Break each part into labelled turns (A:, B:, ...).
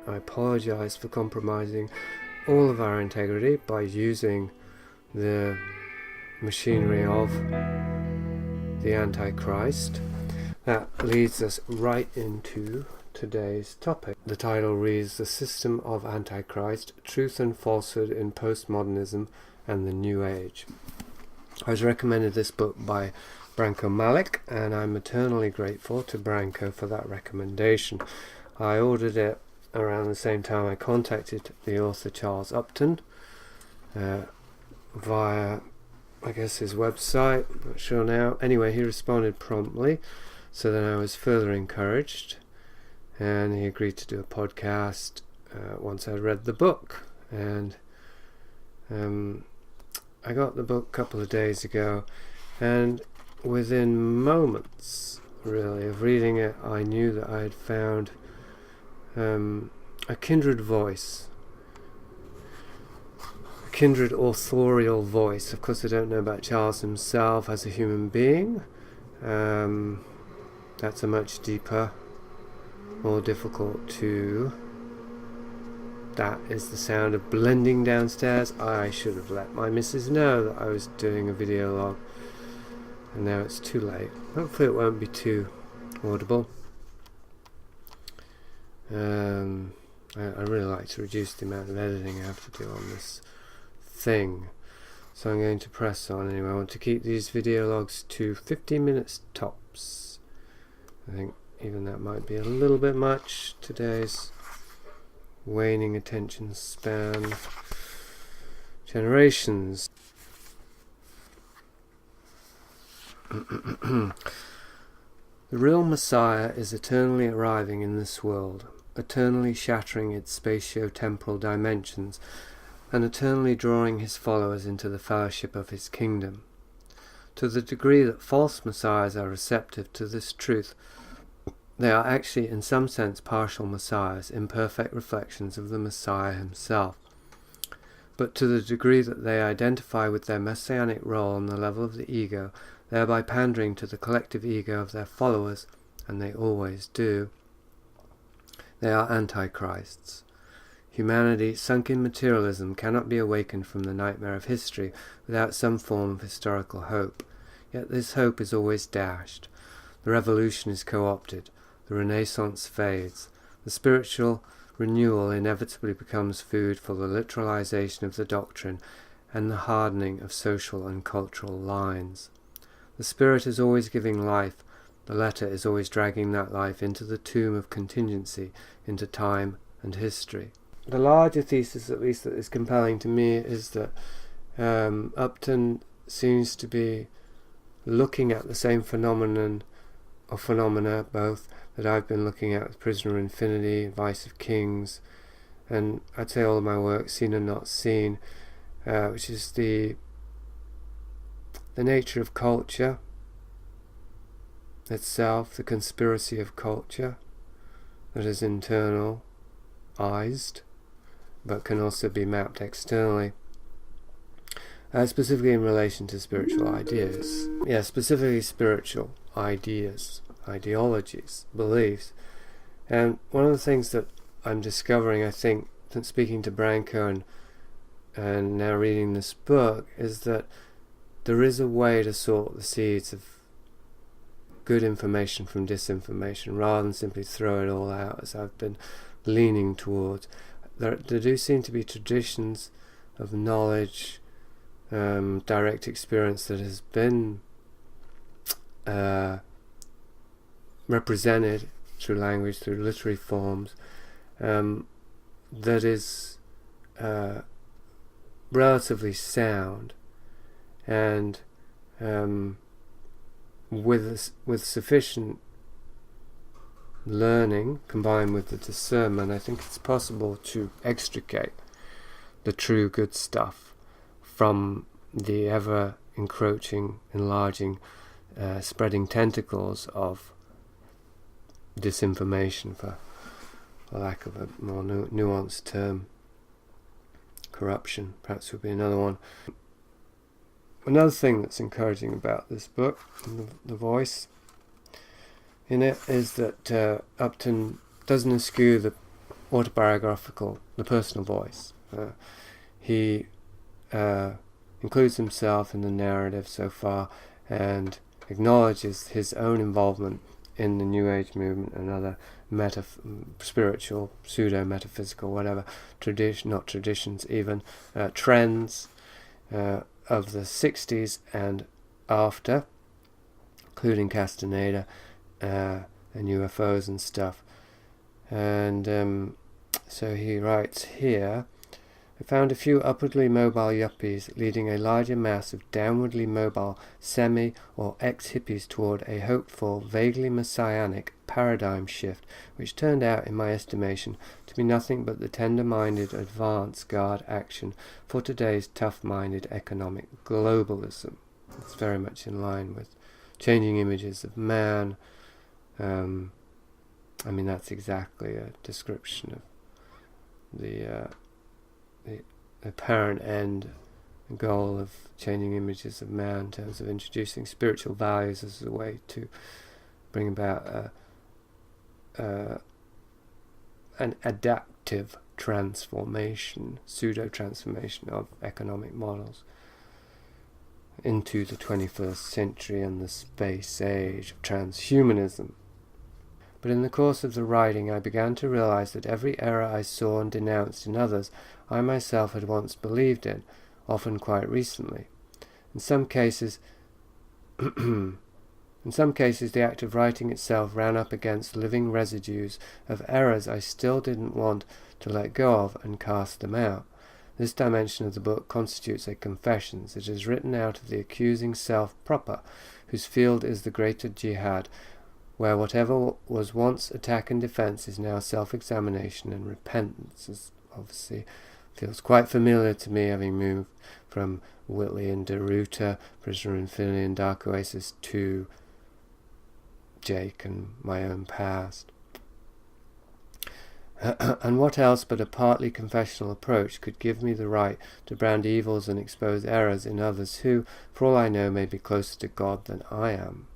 A: I apologize for compromising all of our integrity by using the machinery of the Antichrist. That leads us right into today's topic. The title reads The System of Antichrist, Truth and Falsehood in Postmodernism and the New Age. I was recommended this book by Branko Malik, and I'm eternally grateful to Branko for that recommendation. I ordered it around the same time I contacted the author Charles Upton via, I guess, his website. Not sure now. Anyway, he responded promptly, so then I was further encouraged, and he agreed to do a podcast once I read the book. And I got the book a couple of days ago, and within moments, really, of reading it, I knew that I had found a kindred voice, a kindred authorial voice. Of course, I don't know about Charles himself as a human being. That's a much deeper, more difficult to... That is the sound of blending downstairs. I should have let my missus know that I was doing a video log, and now it's too late. Hopefully it won't be too audible. I really like to reduce the amount of editing I have to do on this thing, so I'm going to press on anyway. I want to keep these video logs to 50 minutes tops. I think even that might be a little bit much. Today's waning attention span generations. The real Messiah is eternally arriving in this world, eternally shattering its spatio-temporal dimensions, and eternally drawing his followers into the fellowship of his kingdom. To the degree that false messiahs are receptive to this truth, they are actually in some sense partial messiahs, imperfect reflections of the Messiah himself. But to the degree that they identify with their messianic role on the level of the ego, thereby pandering to the collective ego of their followers, and they always do, they are antichrists. Humanity, sunk in materialism, cannot be awakened from the nightmare of history without some form of historical hope. Yet this hope is always dashed. The revolution is co-opted. The Renaissance fades. The spiritual renewal inevitably becomes food for the literalization of the doctrine and the hardening of social and cultural lines. The spirit is always giving life. The letter is always dragging that life into the tomb of contingency, into time and history. The larger thesis, at least, that is compelling to me is that Upton seems to be looking at the same phenomenon or phenomena, both, that I've been looking at with Prisoner of Infinity, Vice of Kings, and I'd say all of my work, Seen and Not Seen, which is the nature of culture itself, the conspiracy of culture that is internalized, but can also be mapped externally, specifically in relation to spiritual ideas. Yeah, specifically spiritual ideas, ideologies, beliefs. And one of the things that I'm discovering, I think, since speaking to Branko and now reading this book, is that there is a way to sort the seeds of good information from disinformation, rather than simply throw it all out, as I've been leaning towards. There do seem to be traditions of knowledge, direct experience that has been represented through language, through literary forms, that is relatively sound, and with sufficient learning combined with the discernment, I think it's possible to extricate the true good stuff from the ever encroaching, enlarging, spreading tentacles of disinformation, for lack of a more nuanced term. Corruption perhaps would be another one. Another thing that's encouraging about this book, the voice in it, is that Upton doesn't eschew the autobiographical, the personal voice. He includes himself in the narrative so far and acknowledges his own involvement in the New Age movement and other spiritual, pseudo-metaphysical, whatever, not traditions even, trends of the 60s and after, including Castaneda and UFOs and stuff. And so he writes here, I found a few upwardly mobile yuppies leading a larger mass of downwardly mobile semi- or ex-hippies toward a hopeful, vaguely messianic paradigm shift, which turned out, in my estimation, to be nothing but the tender-minded advance guard action for today's tough-minded economic globalism. It's very much in line with changing images of man. I mean, that's exactly a description of the apparent end and goal of changing images of man in terms of introducing spiritual values as a way to bring about an adaptive transformation, pseudo-transformation of economic models into the 21st century and the space age of transhumanism. But in the course of the writing I began to realize that every error I saw and denounced in others I myself had once believed in, often quite recently. In some cases the act of writing itself ran up against living residues of errors I still didn't want to let go of and cast them out. This dimension of the book constitutes a confessions. It is written out of the accusing self proper, whose field is the greater jihad, where whatever was once attack and defense is now self-examination and repentance. This obviously feels quite familiar to me, having moved from Whitley and Deruta, Prisoner Infinity and Dark Oasis, to Jake and my own past. And what else but a partly confessional approach could give me the right to brand evils and expose errors in others who, for all I know, may be closer to God than I am?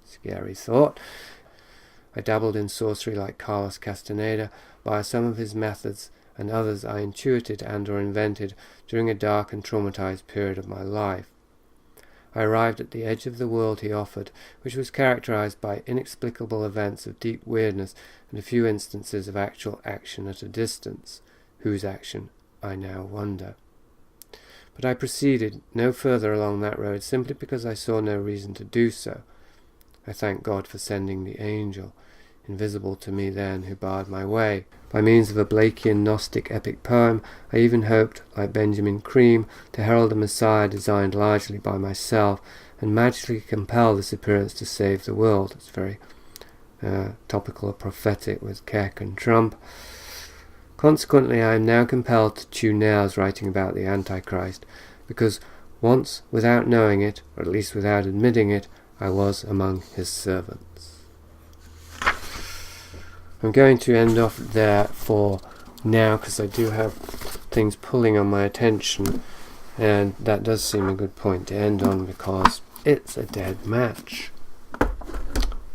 A: Scary thought. I dabbled in sorcery like Carlos Castaneda via some of his methods, and others I intuited and or invented during a dark and traumatized period of my life. I arrived at the edge of the world he offered, which was characterized by inexplicable events of deep weirdness and a few instances of actual action at a distance, whose action I now wonder. But I proceeded no further along that road simply because I saw no reason to do so. I thank God for sending the angel, invisible to me then, who barred my way. By means of a Blakean Gnostic epic poem, I even hoped, like Benjamin Cream, to herald a Messiah designed largely by myself, and magically compel this appearance to save the world. It's very topical or prophetic with Keck and Trump. Consequently, I am now compelled to chew nails writing about the Antichrist, because once, without knowing it, or at least without admitting it, I was among his servants. I'm going to end off there for now, because I do have things pulling on my attention, and that does seem a good point to end on, because it's a dead match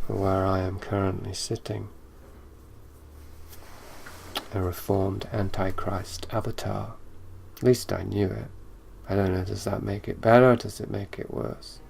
A: for where I am currently sitting. A reformed Antichrist avatar. At least I knew it. I don't know, does that make it better or does it make it worse?